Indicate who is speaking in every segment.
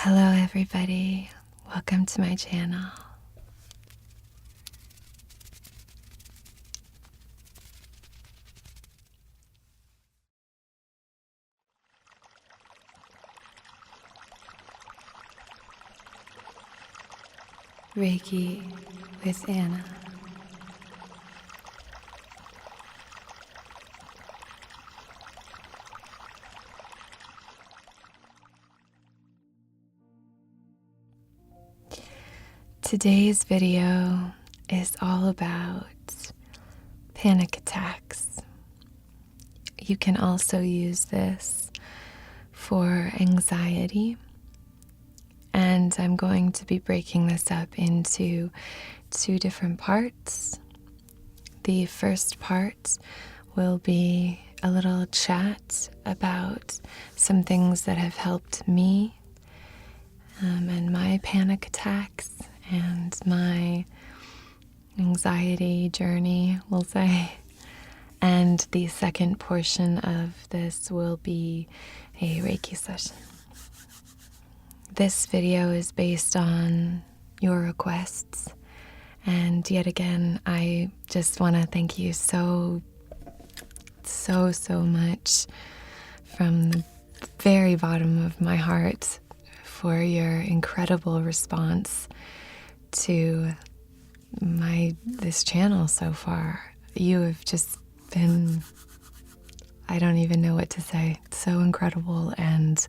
Speaker 1: Hello everybody, welcome to my channel. Reiki with Anna. Today's video is all about panic attacks. You can also use this for anxiety, and I'm going to be breaking this up into two different parts. The first part will be a little chat about some things that have helped me and my panic attacks and my anxiety journey, we'll say. And the second portion of this will be a Reiki session. This video is based on your requests, and yet again, I just want to thank you so much from the very bottom of my heart for your incredible response to this channel so far. You have just been, I don't even know what to say, so incredible and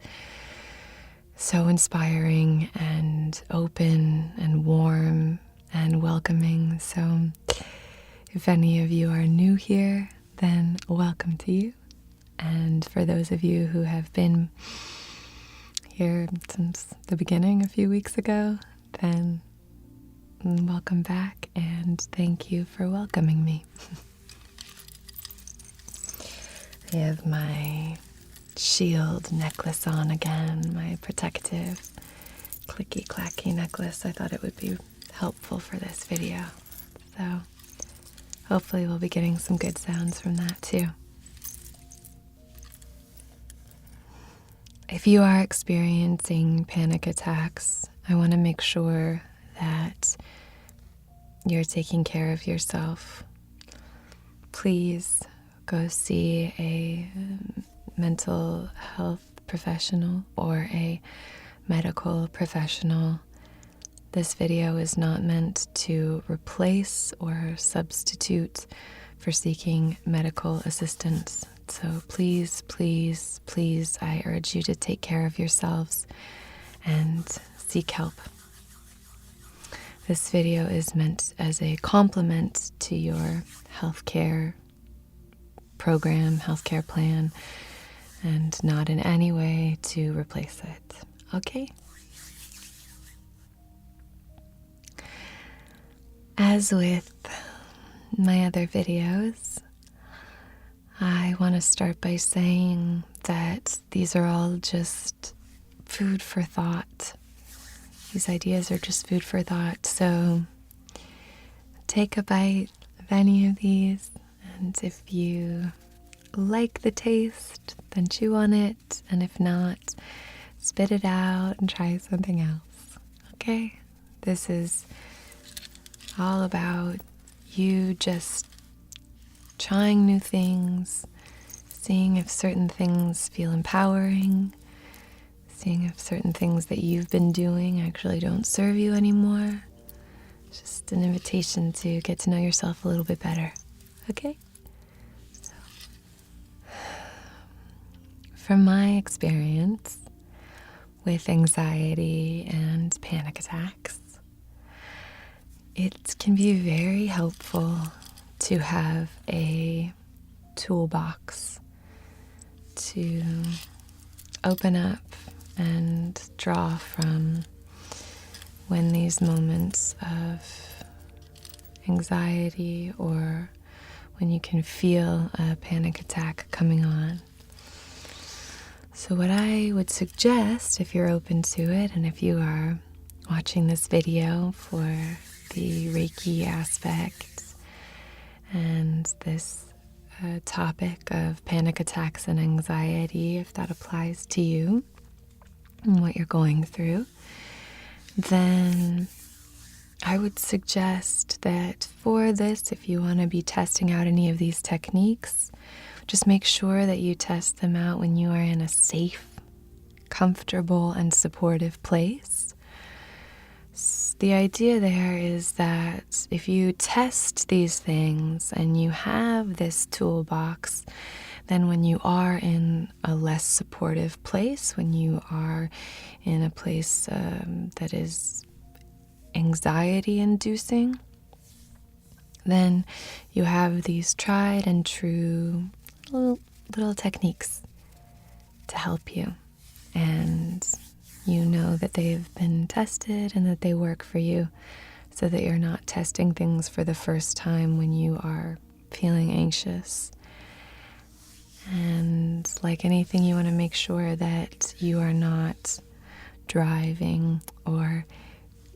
Speaker 1: so inspiring and open and warm and welcoming. So if any of you are new here, then welcome to you. And for those of you who have been here since the beginning a few weeks ago, then welcome back and thank you for welcoming me. I have my shield necklace on again, my protective clicky clacky necklace. I thought it would be helpful for this video. So hopefully we'll be getting some good sounds from that too. If you are experiencing panic attacks, I want to make sure that you're taking care of yourself. Please go see a mental health professional or a medical professional. This video is not meant to replace or substitute for seeking medical assistance. So please, please, please, I urge you to take care of yourselves and seek help. This video is meant as a complement to your healthcare program, healthcare plan, and not in any way to replace it. Okay? As with my other videos, I want to start by saying that these are all just food for thought. These ideas are just food for thought. So take a bite of any of these, and if you like the taste, then chew on it, and if not, spit it out and try something else. Okay? This is all about you just trying new things, seeing if certain things feel empowering, seeing if certain things that you've been doing actually don't serve you anymore. It's just an invitation to get to know yourself a little bit better. Okay? So, from my experience with anxiety and panic attacks, it can be very helpful to have a toolbox to open up and draw from when these moments of anxiety or when you can feel a panic attack coming on. So what I would suggest, if you're open to it and if you are watching this video for the Reiki aspect and this topic of panic attacks and anxiety, if that applies to you, and what you're going through, then I would suggest that for this, if you want to be testing out any of these techniques, just make sure that you test them out when you are in a safe, comfortable, and supportive place. The idea there is that if you test these things and you have this toolbox, then when you are in a less supportive place, when you are in a place that is anxiety-inducing, then you have these tried and true little techniques to help you. And you know that they've been tested and that they work for you, so that you're not testing things for the first time when you are feeling anxious. And like anything, you want to make sure that you are not driving or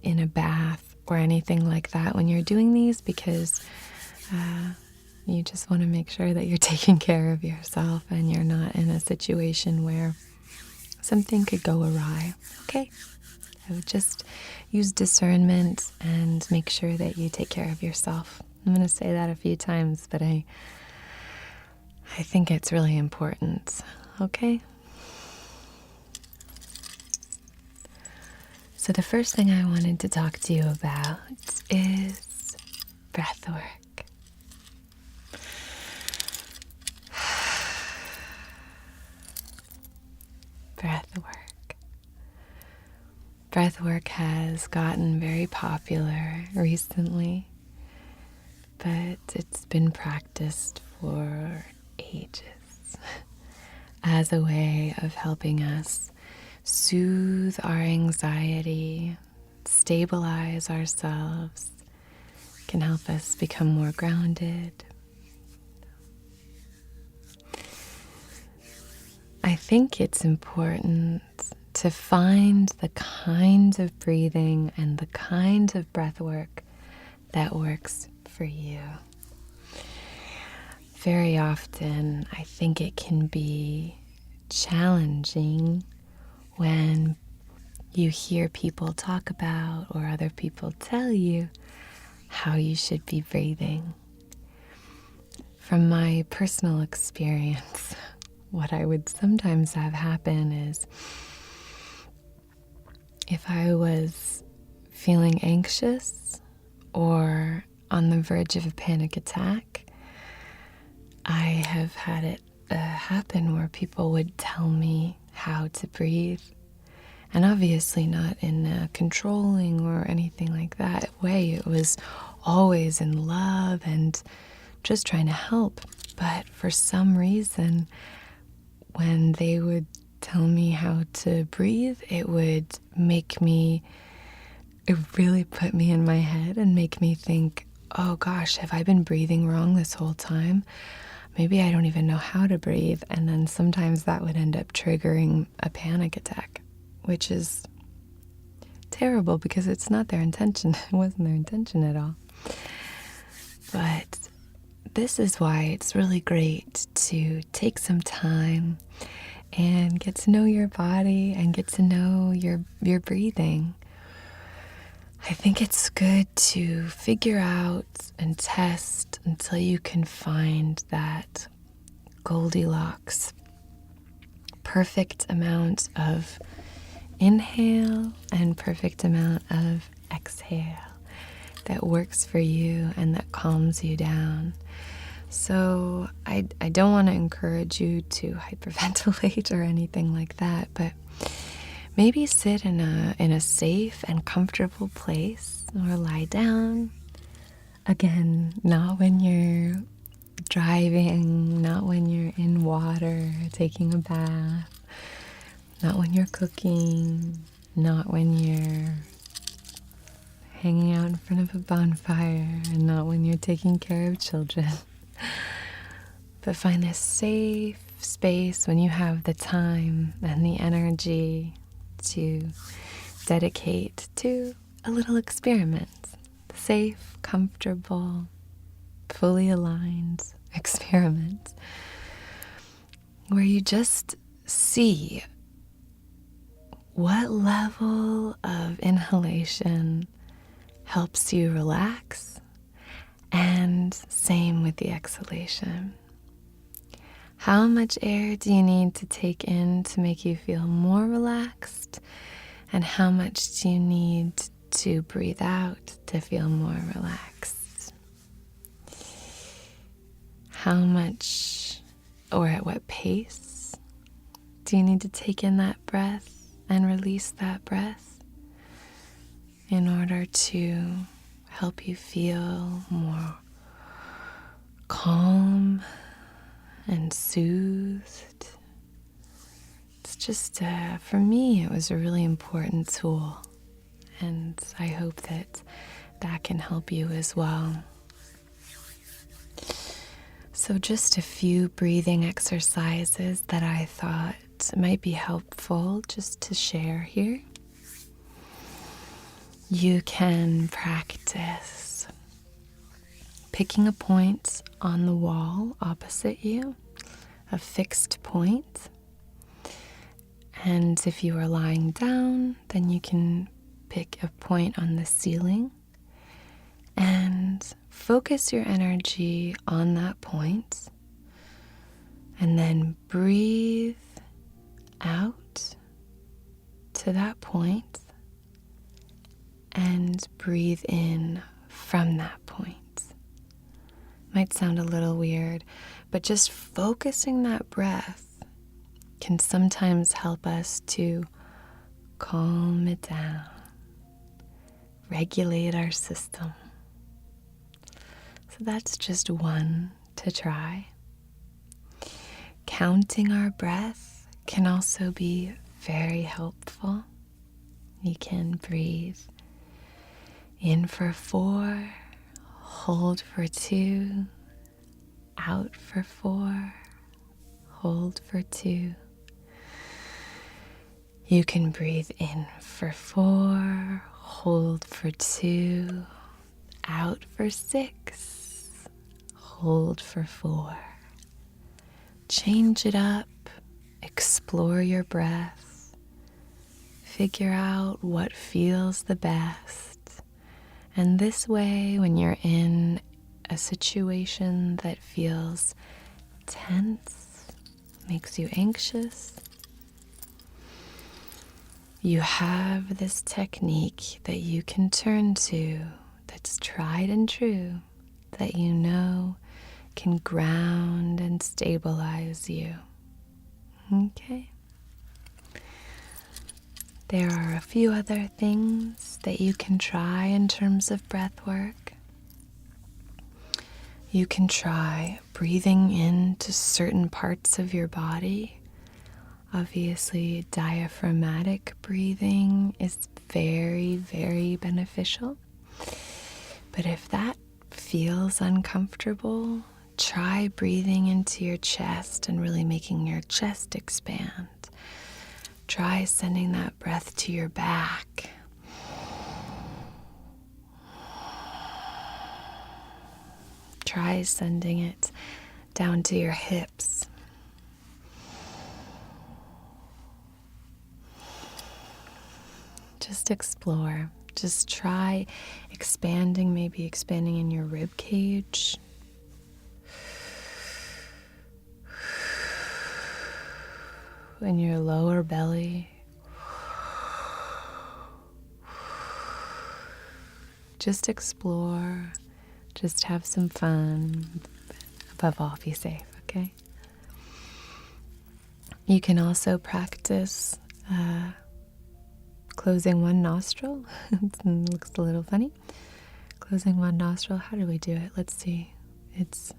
Speaker 1: in a bath or anything like that when you're doing these, because you just want to make sure that you're taking care of yourself and you're not in a situation where something could go awry. Okay? I would just use discernment and make sure that you take care of yourself. I'm going to say that a few times, but I think it's really important. Okay? So the first thing I wanted to talk to you about is breathwork. Breathwork has gotten very popular recently, but it's been practiced for ages as a way of helping us soothe our anxiety, stabilize ourselves, can help us become more grounded. I think it's important to find the kind of breathing and the kind of breath work that works for you. Very often, I think it can be challenging when you hear people talk about or other people tell you how you should be breathing. From my personal experience, what I would sometimes have happen is if I was feeling anxious or on the verge of a panic attack, I have had it happen where people would tell me how to breathe. And obviously not in a controlling or anything like that way. It was always in love and just trying to help. But for some reason, when they would tell me how to breathe, it really put me in my head and make me think, oh gosh, have I been breathing wrong this whole time? Maybe I don't even know how to breathe. And then sometimes that would end up triggering a panic attack, which is terrible because it's not their intention. It wasn't their intention at all. But this is why it's really great to take some time and get to know your body and get to know your breathing. I think it's good to figure out and test until you can find that Goldilocks perfect amount of inhale and perfect amount of exhale that works for you and that calms you down. So I don't want to encourage you to hyperventilate or anything like that, but maybe sit in a safe and comfortable place or lie down. Again, not when you're driving, not when you're in water, taking a bath, not when you're cooking, not when you're hanging out in front of a bonfire, and not when you're taking care of children. But find this safe space when you have the time and the energy to dedicate to a little experiment. Safe, comfortable, fully aligned experiment where you just see what level of inhalation helps you relax, and same with the exhalation. How much air do you need to take in to make you feel more relaxed? And how much do you need to breathe out to feel more relaxed? How much or at what pace do you need to take in that breath and release that breath in order to help you feel more calm and soothed? It's just, for me, it was a really important tool, and I hope that that can help you as well. So just a few breathing exercises that I thought might be helpful just to share here. You can practice picking a point on the wall opposite you, a fixed point. And if you are lying down, then you can pick a point on the ceiling and focus your energy on that point, and then breathe out to that point and breathe in from that point. Might sound a little weird, but just focusing that breath can sometimes help us to calm it down, regulate our system. So that's just one to try. Counting our breath can also be very helpful. You can breathe in for 4, hold for 2, out for 4, hold for 2. You can breathe in for 4, hold for 2, out for 6, hold for 4. Change it up, explore your breath, figure out what feels the best. And this way, when you're in a situation that feels tense, makes you anxious, you have this technique that you can turn to that's tried and true, that you know can ground and stabilize you. Okay? There are a few other things that you can try in terms of breath work. You can try breathing into certain parts of your body. Obviously, diaphragmatic breathing is very, very beneficial. But if that feels uncomfortable, try breathing into your chest and really making your chest expand. Try sending that breath to your back. Try sending it down to your hips. Just explore. Just try expanding, maybe expanding in your rib cage. In your lower belly. Just explore. Just have some fun. Above all, be safe, okay? You can also practice closing one nostril. It looks a little funny. Closing one nostril. How do we do it? Let's see. It's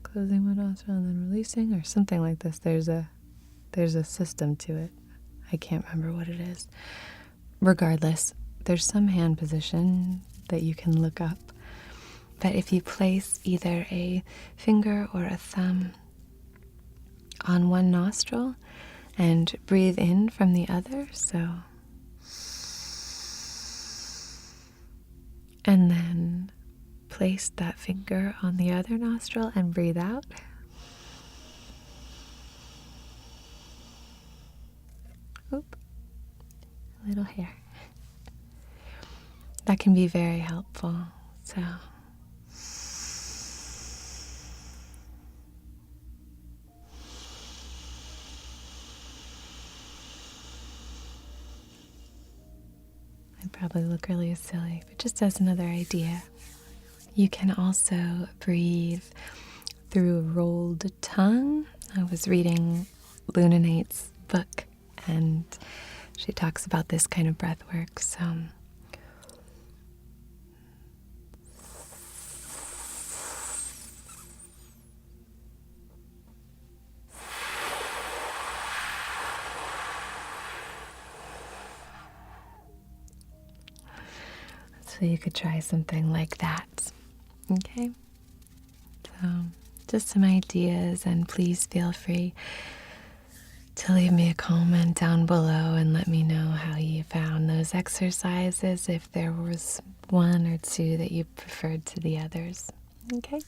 Speaker 1: closing one nostril and then releasing, or something like this. There's a system to it. I can't remember what it is. Regardless, there's some hand position that you can look up. But if you place either a finger or a thumb on one nostril and breathe in from the other, so, and then place that finger on the other nostril and breathe out. Oop. little hair. That can be very helpful. So I probably look really silly, but just as another idea, you can also breathe through a rolled tongue. I was reading Luna Nate's book, and she talks about this kind of breath work. So you could try something like that. Okay? So just some ideas, and please feel free to leave me a comment down below and let me know how you found those exercises, if there was one or two that you preferred to the others. Okay?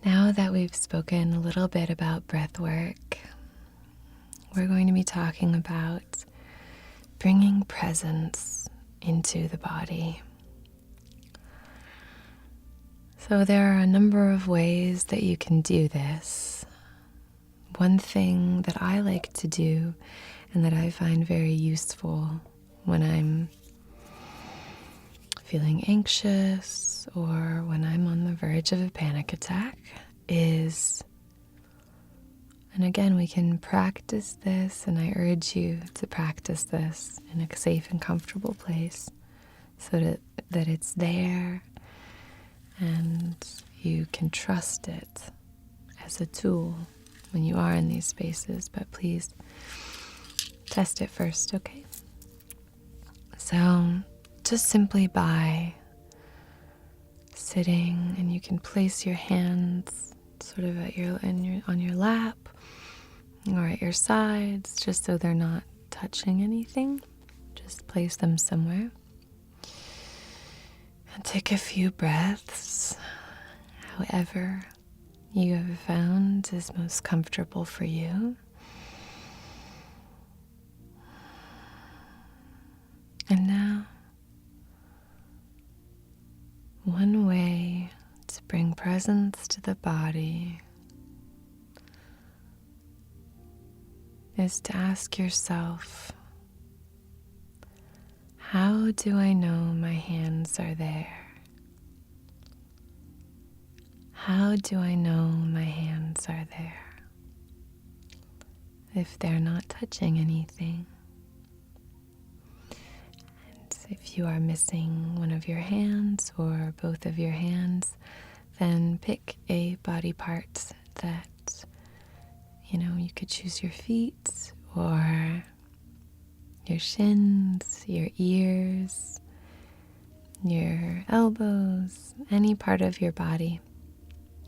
Speaker 1: Now that we've spoken a little bit about breath work, we're going to be talking about bringing presence into the body. So there are a number of ways that you can do this. One thing that I like to do and that I find very useful when I'm feeling anxious or when I'm on the verge of a panic attack is, and again, we can practice this, and I urge you to practice this in a safe and comfortable place so that it's there and you can trust it as a tool when you are in these spaces. But please test it first, okay? So just simply by sitting, and you can place your hands sort of on your lap or at your sides, just so they're not touching anything. Just place them somewhere. And take a few breaths, however you have found is most comfortable for you. And now, one way to bring presence to the body is to ask yourself, how do I know my hands are there? How do I know my hands are there if they're not touching anything? And if you are missing one of your hands or both of your hands, then pick a body part that, you could choose your feet or your shins, your ears, your elbows, any part of your body.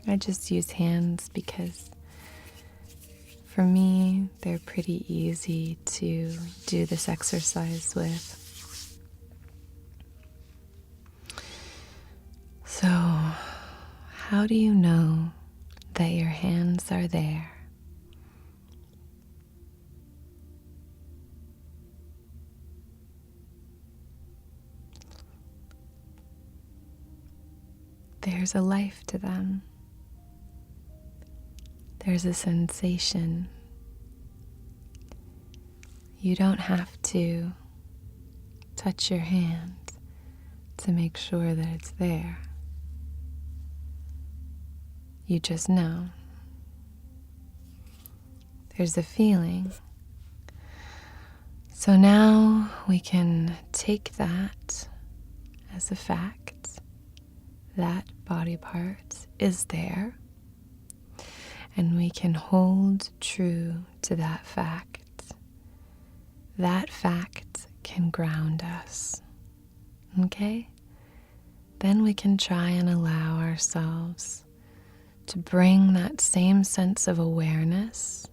Speaker 1: I just use hands because for me, they're pretty easy to do this exercise with. So, how do you know that your hands are there? There's a life to them. There's a sensation. You don't have to touch your hand to make sure that it's there. You just know. There's a feeling. So now we can take that as a fact. That body part is there. And we can hold true to that fact. That fact can ground us. Okay? Then we can try and allow ourselves to bring that same sense of awareness,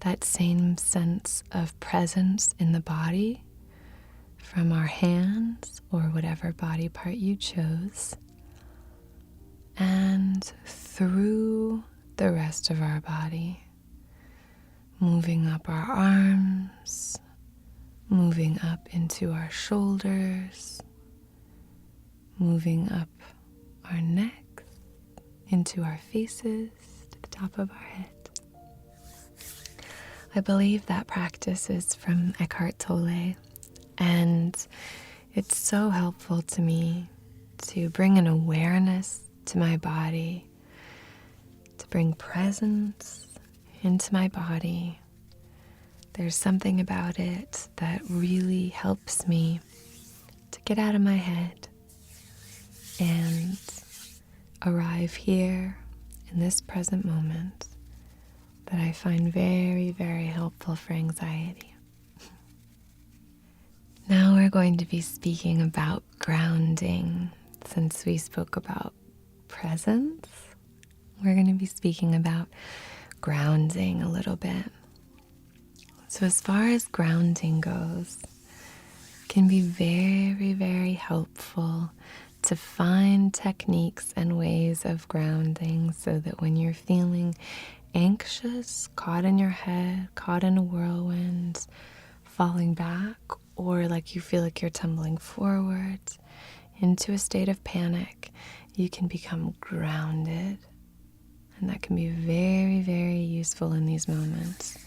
Speaker 1: that same sense of presence in the body from our hands or whatever body part you chose, and through the rest of our body, moving up our arms, moving up into our shoulders, moving up our necks, into our faces, to the top of our head. I believe that practice is from Eckhart Tolle, and it's so helpful to me to bring an awareness to my body, to bring presence into my body. There's something about it that really helps me to get out of my head and arrive here in this present moment that I find very, very helpful for anxiety. Now we're going to be speaking about grounding. Since we spoke about presence, we're going to be speaking about grounding a little bit. So as far as grounding goes, it can be very, very helpful to find techniques and ways of grounding so that when you're feeling anxious, caught in your head, caught in a whirlwind, falling back, or like you feel like you're tumbling forward into a state of panic, you can become grounded. And that can be very, very useful in these moments.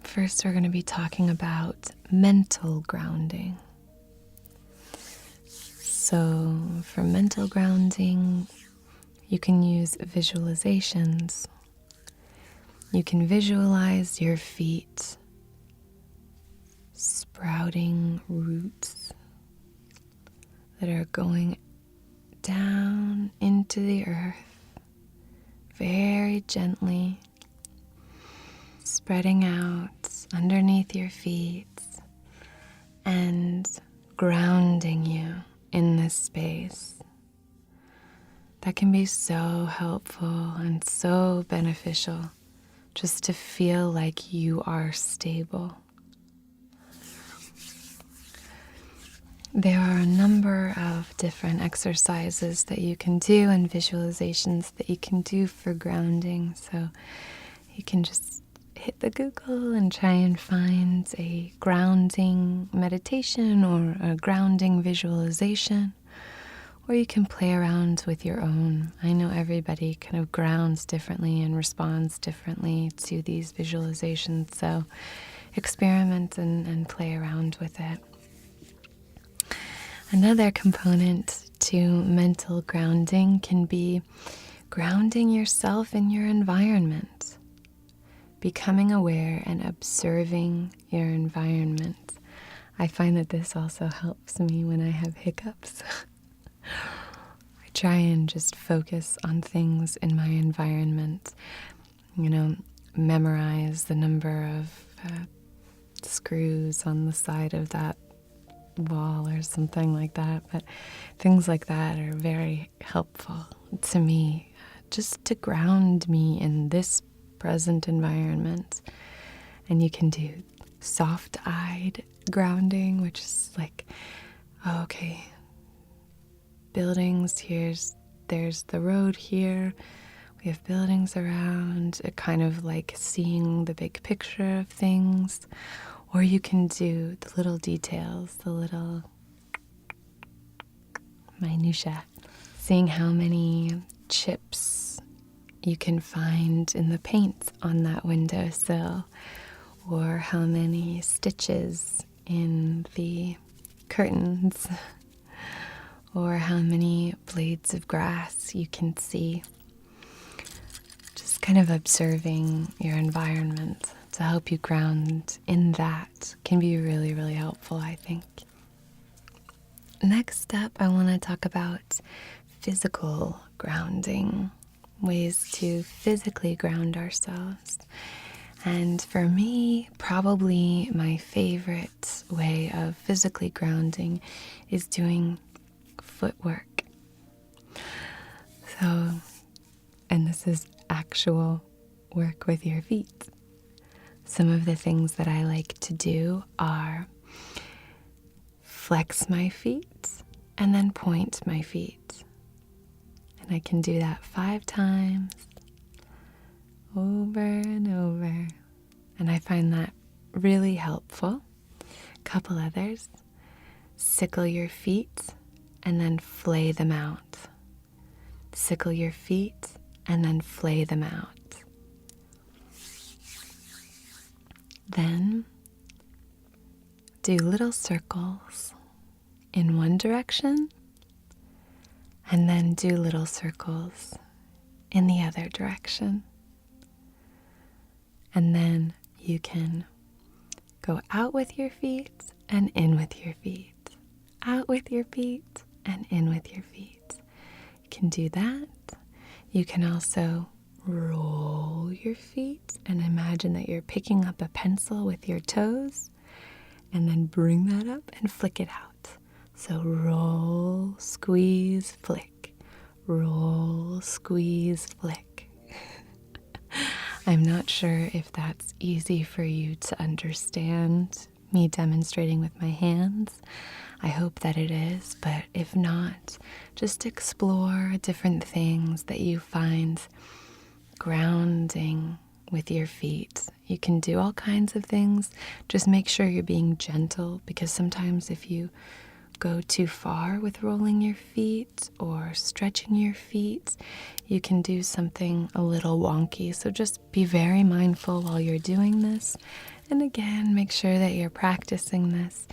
Speaker 1: First, we're going to be talking about mental grounding. So for mental grounding, you can use visualizations. You can visualize your feet sprouting roots that are going down into the earth very gently, spreading out underneath your feet and grounding you in this space. That can be so helpful and so beneficial, just to feel like you are stable. There are a number of different exercises that you can do and visualizations that you can do for grounding. So you can just hit the Google and try and find a grounding meditation or a grounding visualization. Or you can play around with your own. I know everybody kind of grounds differently and responds differently to these visualizations. So experiment and play around with it. Another component to mental grounding can be grounding yourself in your environment, becoming aware and observing your environment. I find that this also helps me when I have hiccups. I try and just focus on things in my environment, memorize the number of screws on the side of that wall or something like that. But things like that are very helpful to me, just to ground me in this present environment. And you can do soft-eyed grounding, which is like, okay, buildings, there's the road here, we have buildings around, kind of like seeing the big picture of things. Or you can do the little details, the little minutia, seeing how many chips you can find in the paint on that windowsill, or how many stitches in the curtains, or how many blades of grass you can see. Just kind of observing your environment to help you ground in that can be really, really helpful, I think. Next up, I want to talk about physical grounding, ways to physically ground ourselves. And for me, probably my favorite way of physically grounding is doing footwork. So, and this is actual work with your feet. Some of the things that I like to do are flex my feet and then point my feet. And I can do that 5 times over and over. And I find that really helpful. Couple others. Sickle your feet and then flay them out. Sickle your feet and then flay them out. Then do little circles in one direction and then do little circles in the other direction. And then you can go out with your feet and in with your feet. Out with your feet and in with your feet. You can do that. You can also roll your feet and imagine that you're picking up a pencil with your toes and then bring that up and flick it out. So roll, squeeze, flick. Roll, squeeze, flick. I'm not sure if that's easy for you to understand, me demonstrating with my hands. I hope that it is, but if not, just explore different things that you find grounding with your feet. You can do all kinds of things. Just make sure you're being gentle, because sometimes if you go too far with rolling your feet or stretching your feet, you can do something a little wonky. So just be very mindful while you're doing this. And again, make sure that you're practicing this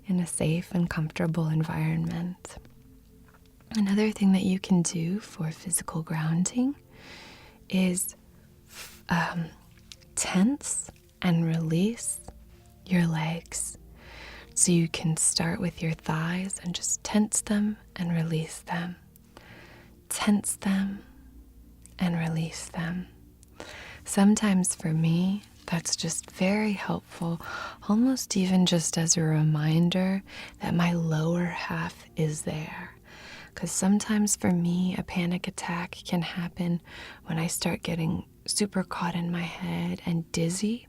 Speaker 1: in a safe and comfortable environment. Another thing that you can do for physical grounding is tense and release your legs. So you can start with your thighs and just tense them and release them. Tense them and release them. Sometimes for me, that's just very helpful, almost even just as a reminder that my lower half is there. Because sometimes for me, a panic attack can happen when I start getting super caught in my head and dizzy.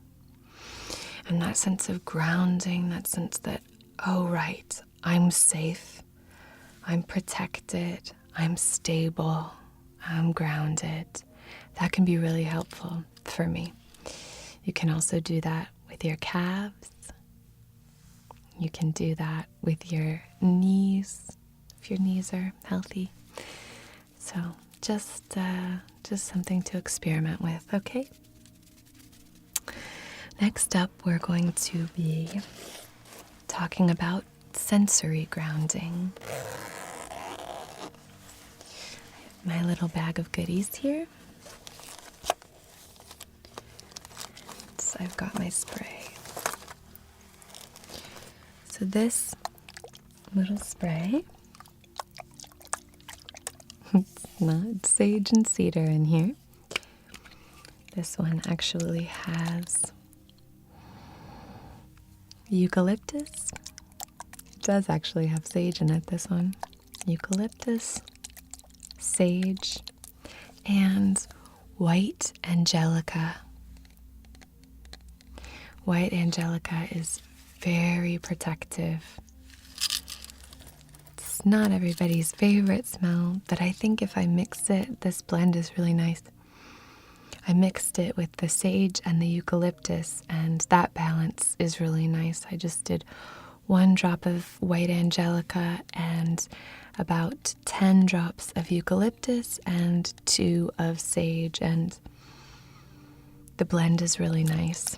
Speaker 1: And that sense of grounding, that sense that, oh right, I'm safe, I'm protected, I'm stable, I'm grounded. That can be really helpful for me. You can also do that with your calves. You can do that with your knees, if your knees are healthy. So just something to experiment with, okay? Next up, we're going to be talking about sensory grounding. I have my little bag of goodies here. So I've got my spray. So this little spray, it's not sage and cedar in here. This one actually has eucalyptus. It does actually have sage in it, this one. Eucalyptus, sage, and white angelica. White angelica is very protective. It's not everybody's favorite smell, but I think if I mix it, this blend is really nice. I mixed it with the sage and the eucalyptus, and that balance is really nice. I just did 1 drop of white angelica and about 10 drops of eucalyptus and 2 of sage, and the blend is really nice.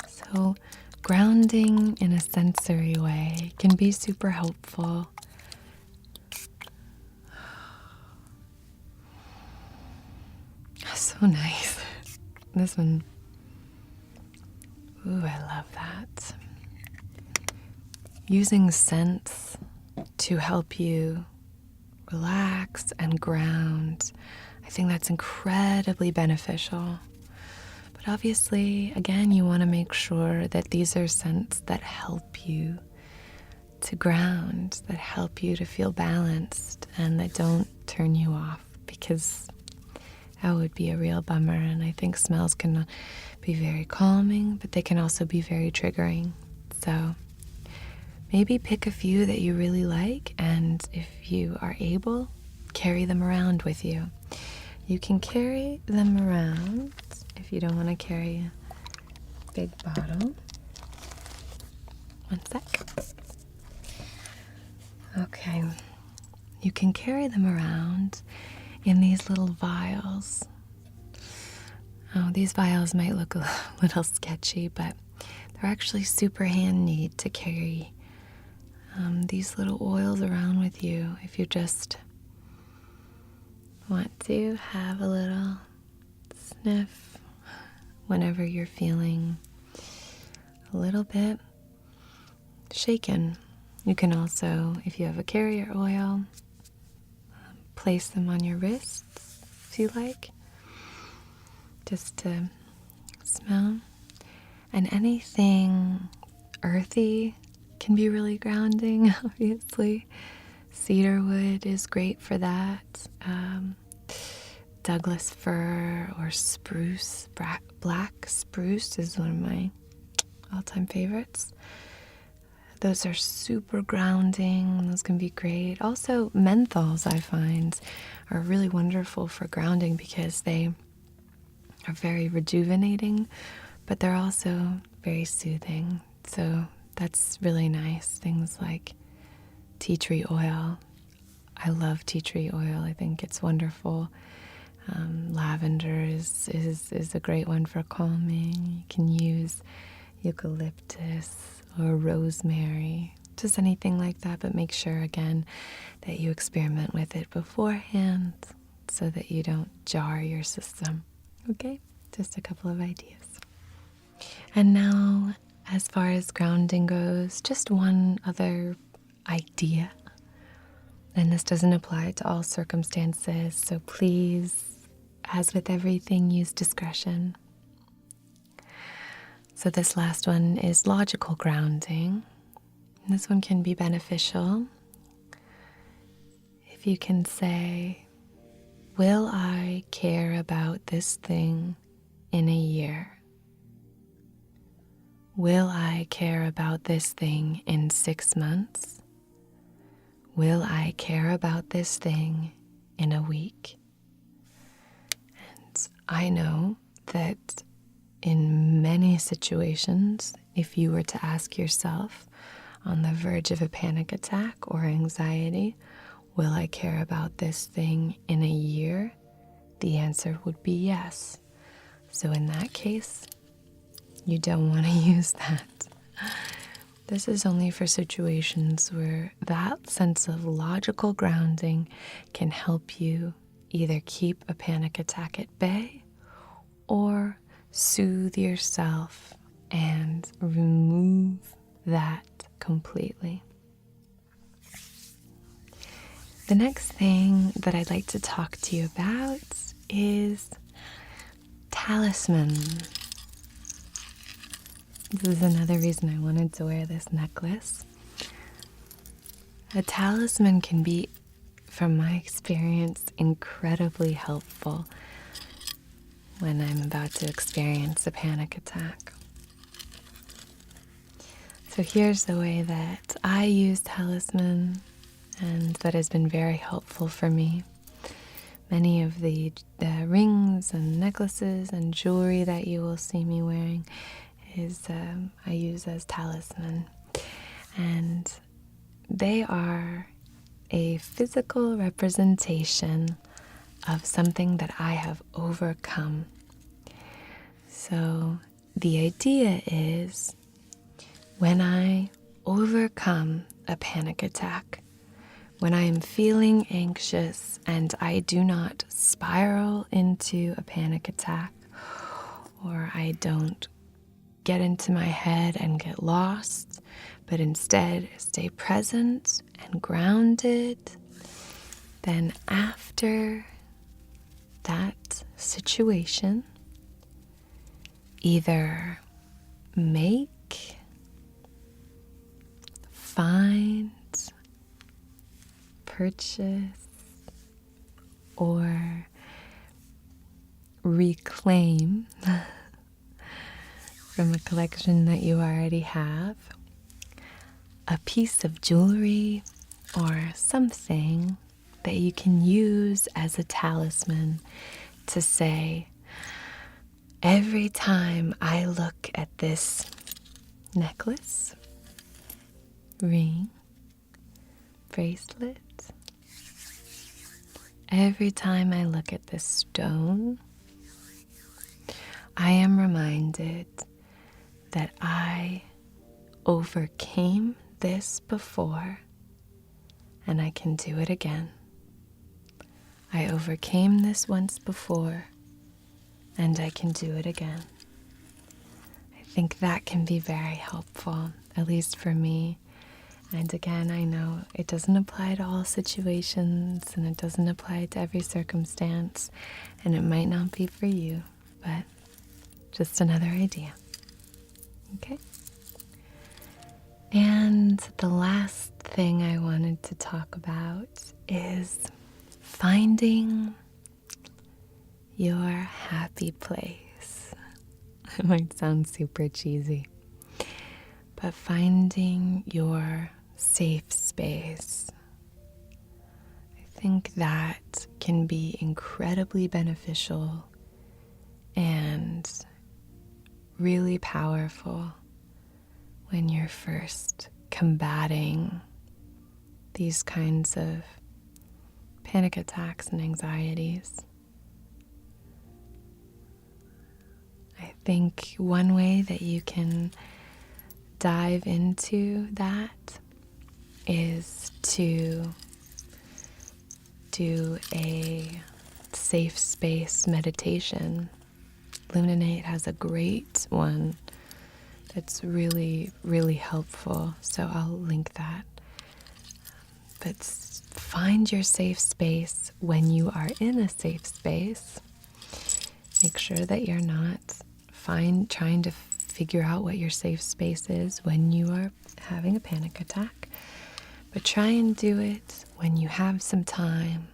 Speaker 1: So grounding in a sensory way can be super helpful. So nice. This one, ooh, I love that. Using scents to help you relax and ground, I think that's incredibly beneficial. But obviously, again, you want to make sure that these are scents that help you to ground, that help you to feel balanced, and that don't turn you off, because that would be a real bummer. And I think smells can be very calming, but they can also be very triggering. So maybe pick a few that you really like, and if you are able, carry them around with you. You can carry them around if you don't want to carry big bottle. One sec. Okay. You can carry them around in these little vials. Oh, these vials might look a little sketchy, but they're actually super handy to carry these little oils around with you if you just want to have a little sniff whenever you're feeling a little bit shaken. You can also, if you have a carrier oil, place them on your wrists if you like, just to smell. And anything earthy can be really grounding, obviously. Cedarwood is great for that. Douglas fir or spruce, black spruce is one of my all-time favorites. Those are super grounding. Those can be great. Also, menthols, I find, are really wonderful for grounding because they are very rejuvenating, but they're also very soothing. So that's really nice. Things like tea tree oil. I love tea tree oil. I think it's wonderful. Lavender is a great one for calming. You can use eucalyptus or rosemary, just anything like that, but make sure again that you experiment with it beforehand so that you don't jar your system. Okay, just a couple of ideas. And now, as far as grounding goes, just one other idea, and this doesn't apply to all circumstances, so please, as with everything, use discretion. So this last one is logical grounding. And this one can be beneficial if you can say, will I care about this thing in a year? Will I care about this thing in 6 months? Will I care about this thing in a week? And I know that in many situations, if you were to ask yourself on the verge of a panic attack or anxiety, will I care about this thing in a year? The answer would be yes. So in that case, you don't want to use that. This is only for situations where that sense of logical grounding can help you either keep a panic attack at bay or soothe yourself and remove that completely. The next thing that I'd like to talk to you about is talismans. This is another reason I wanted to wear this necklace. A talisman can be, from my experience, incredibly helpful when I'm about to experience a panic attack. So here's the way that I use talisman, and that has been very helpful for me. Many of the rings and necklaces and jewelry that you will see me wearing is I use as talisman, and they are a physical representation of something that I have overcome. So the idea is, when I overcome a panic attack, when I am feeling anxious and I do not spiral into a panic attack, or I don't get into my head and get lost, but instead stay present and grounded, then after that situation, either make, find, purchase, or reclaim from a collection that you already have a piece of jewelry or something that you can use as a talisman to say, Every time I look at this necklace, ring, bracelet, every time I look at this stone, I am reminded that I overcame this before and I can do it again. I overcame this once before and I can do it again. I think that can be very helpful, at least for me. And again, I know it doesn't apply to all situations and it doesn't apply to every circumstance, and it might not be for you, but just another idea. Okay? And the last thing I wanted to talk about is finding your happy place. It might sound super cheesy, but finding your safe space. I think that can be incredibly beneficial and really powerful when you're first combating these kinds of panic attacks and anxieties. I think one way that you can dive into that is to do a safe space meditation. Luminate has a great one that's really, really helpful, so I'll link that. But find your safe space when you are in a safe space. Make sure that you're not trying to figure out what your safe space is when you are having a panic attack, but try and do it when you have some time.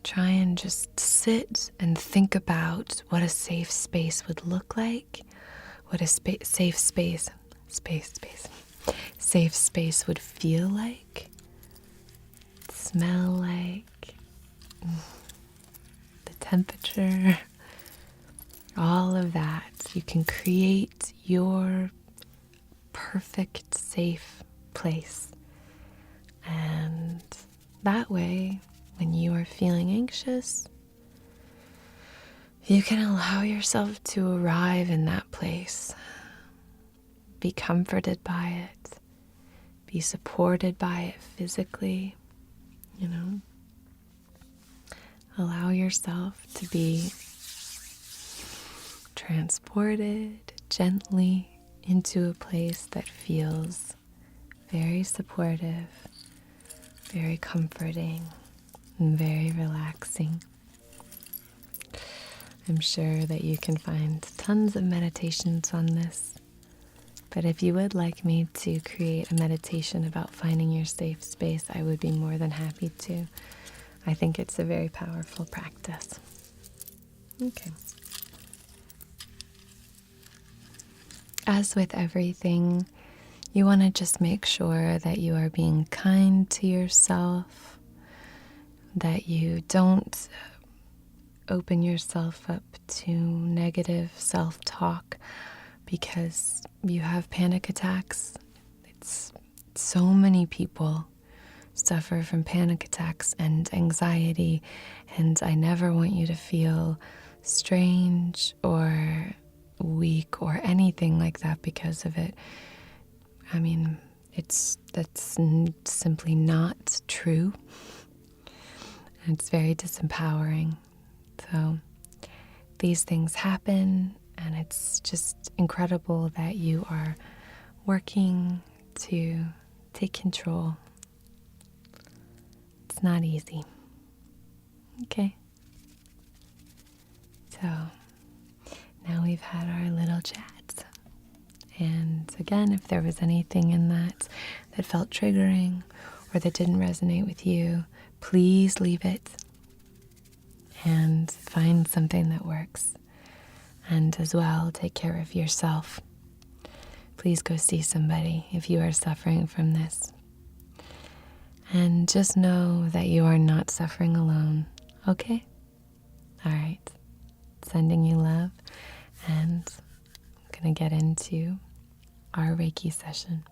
Speaker 1: Try and just sit and think about what a safe space would look like, what a safe space would feel like, smell like, the temperature, all of that. You can create your perfect safe place. And that way, when you are feeling anxious, you can allow yourself to arrive in that place. Be comforted by it. Be supported by it physically. Allow yourself to be transported gently into a place that feels very supportive, very comforting, and very relaxing. I'm sure that you can find tons of meditations on this, but if you would like me to create a meditation about finding your safe space, I would be more than happy to. I think it's a very powerful practice. Okay. As with everything, you want to just make sure that you are being kind to yourself, that you don't open yourself up to negative self-talk because you have panic attacks. So many people suffer from panic attacks and anxiety, and I never want you to feel strange or weak or anything like that because of it. I mean, that's simply not true. And it's very disempowering. So these things happen, and it's just incredible that you are working to take control. It's not easy. Okay. So now we've had our little chat. And again, if there was anything in that felt triggering or that didn't resonate with you, please leave it and find something that works. And as well, take care of yourself. Please go see somebody if you are suffering from this. And just know that you are not suffering alone, okay? All right. sending you love, and I'm going to get into our Reiki session.